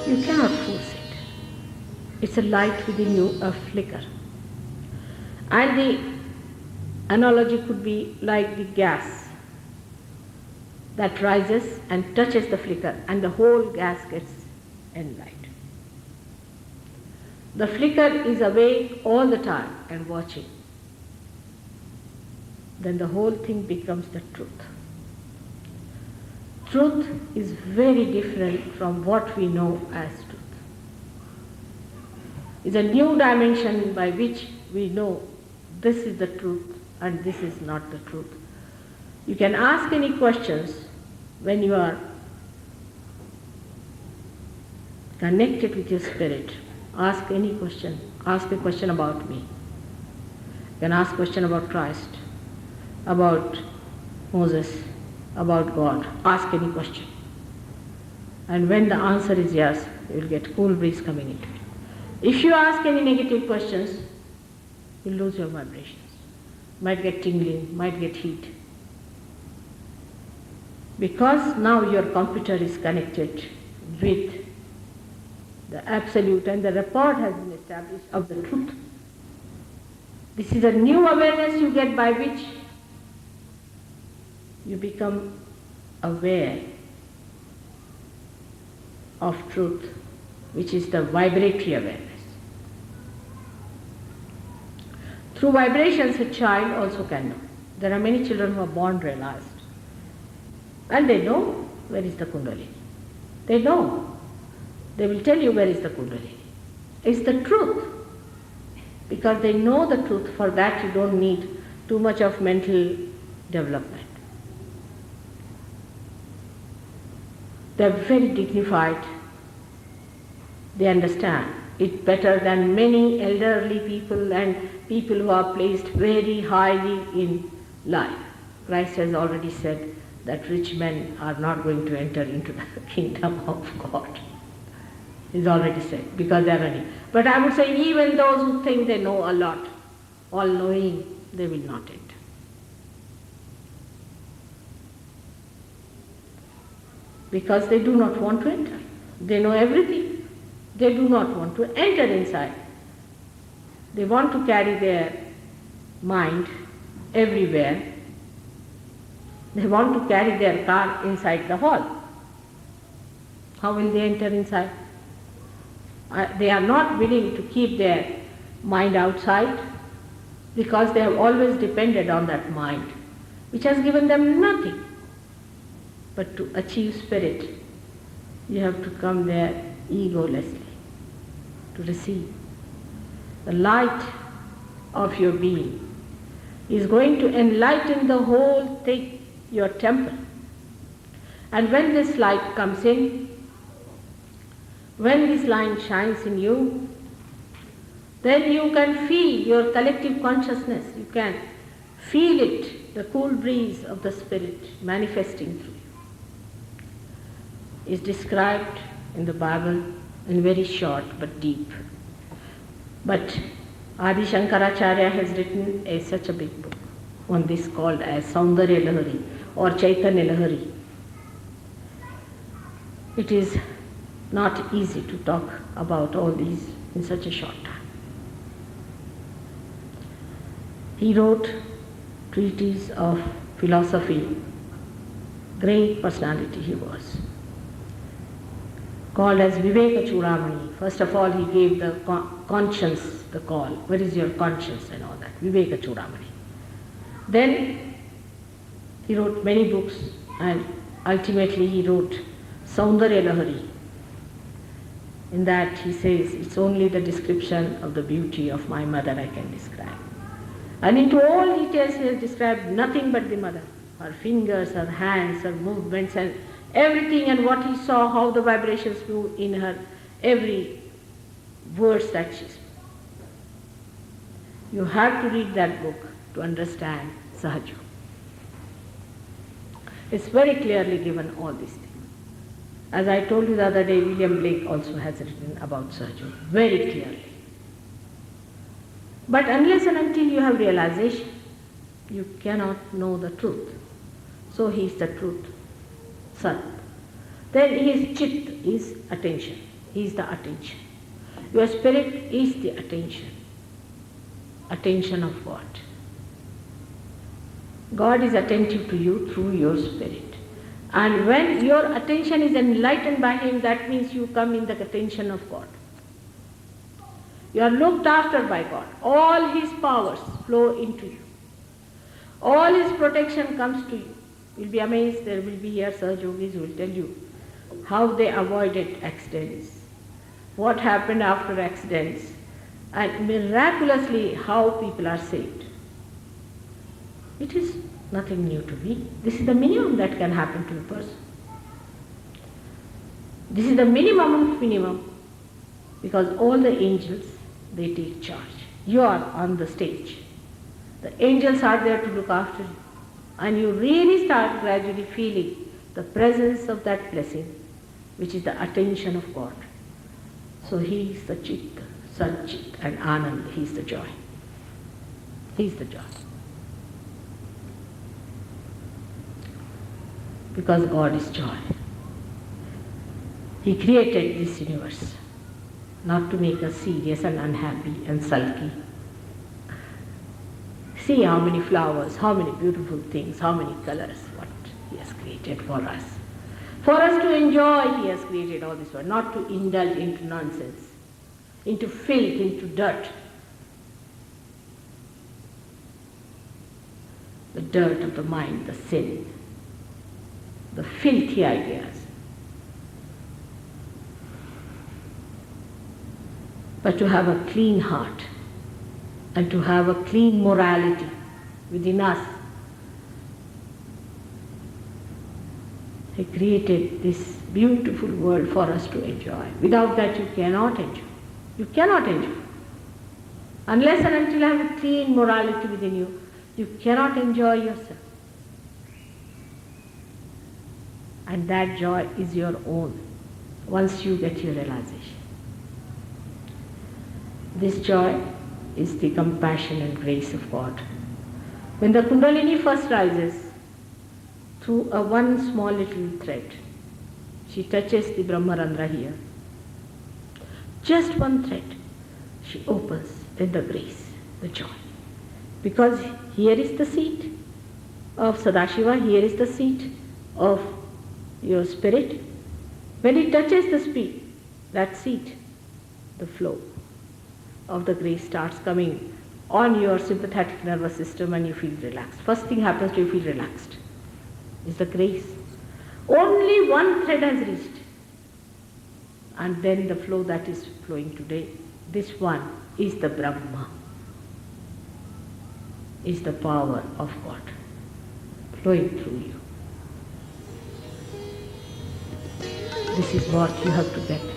You cannot force it. It's a light within you, a flicker. And the analogy could be like the gas that rises and touches the flicker, and the whole gas gets enlightened. The flicker is awake all the time and watching. Then the whole thing becomes the truth. Truth is very different from what we know as truth. It's a new dimension by which we know this is the truth and this is not the truth. You can ask any questions when you are connected with your spirit. Ask any question. Ask a question about me. You can ask a question about Christ, about Moses, about God. Ask any question. And when the answer is yes, you will get cool breeze coming into it. If you ask any negative questions, you'll lose your vibrations. Might get tingling, might get heat. Because now your computer is connected with the absolute and the rapport has been established of the truth. This is a new awareness you get by which you become aware of truth, which is the vibratory awareness. Through vibrations, a child also can know. There are many children who are born realized. And they know where is the Kundalini. They know. They will tell you where is the Kundalini. It's the truth. Because they know the truth. For that you don't need too much of mental development. They are very dignified. They understand it better than many elderly people and people who are placed very highly in life. Christ has already said that rich men are not going to enter into the kingdom of God. He's already said, because they are ready. But I would say even those who think they know a lot, all knowing, they will not enter. Because they do not want to enter. They know everything. They do not want to enter inside. They want to carry their mind everywhere. They want to carry their car inside the hall. How will they enter inside? They are not willing to keep their mind outside because they have always depended on that mind, which has given them nothing. But to achieve spirit, you have to come there egolessly, to receive. The light of your being is going to enlighten the whole thing, your temple. And when this light comes in, when this light shines in you, then you can feel your collective consciousness. You can feel it, the cool breeze of the spirit manifesting through you. Is described in the Bible in very short but deep. But Adi Shankaracharya has written such a big book on this called as Saundarya Lahari or Chaitanya Lahari. It is not easy to talk about all these in such a short time. He wrote treatises of philosophy. Great personality he was. Called as Viveka Chudamani. First of all, he gave the conscience the call. Where is your conscience and all that? Viveka Chudamani. Then he wrote many books and ultimately he wrote Saundarya Lahari. In that he says, it's only the description of the beauty of my mother I can describe. And into all details he has described nothing but the mother. Her fingers, her hands, her movements and everything, and what he saw, how the vibrations moved in her, every words that she spoke. You have to read that book to understand Sahaja-Yoga. It's very clearly given all these things. As I told you the other day, William Blake also has written about Sahaja-Yoga, very clearly. But unless and until you have realization, you cannot know the truth. So he is the truth. Sat. Then his chit is attention. is the attention. Your spirit is the attention of God. God is attentive to you through your spirit. And when your attention is enlightened by Him, that means you come in the attention of God. You are looked after by God. All His powers flow into you. All His protection comes to you. You'll be amazed. There will be here Sahaja-Yogis who will tell you how they avoided accidents, what happened after accidents, and miraculously how people are saved. It is nothing new to me. This is the minimum that can happen to a person. This is the minimum of minimum, because all the angels, they take charge. You are on the stage. The angels are there to look after you. And you really start gradually feeling the presence of that blessing, which is the attention of God. So He is the Chit, Sat-Chit and Anand. He is the joy. He is the joy. Because God is joy. He created this universe not to make us serious and unhappy and sulky. See how many flowers, how many beautiful things, how many colors, what He has created for us. For us to enjoy, He has created all this world, not to indulge into nonsense, into filth, into dirt. The dirt of the mind, the sin, the filthy ideas. But to have a clean heart and to have a clean morality within us. He created this beautiful world for us to enjoy. Without that you cannot enjoy. You cannot enjoy. Unless and until you have a clean morality within you, you cannot enjoy yourself. And that joy is your own once you get your realization. This joy is the compassion and grace of God. When the Kundalini first rises through a one small little thread, she touches the Brahmarandra here. Just one thread, she opens, then the grace, the joy. Because here is the seat of Sadashiva, here is the seat of your spirit. When it touches the seat, that seat, the flow of the grace starts coming on your sympathetic nervous system and you feel relaxed. First thing happens to you, feel relaxed. Is the grace. Only one thread has reached. And then the flow that is flowing today, this one is the Brahma, is the power of God flowing through you. This is what you have to get.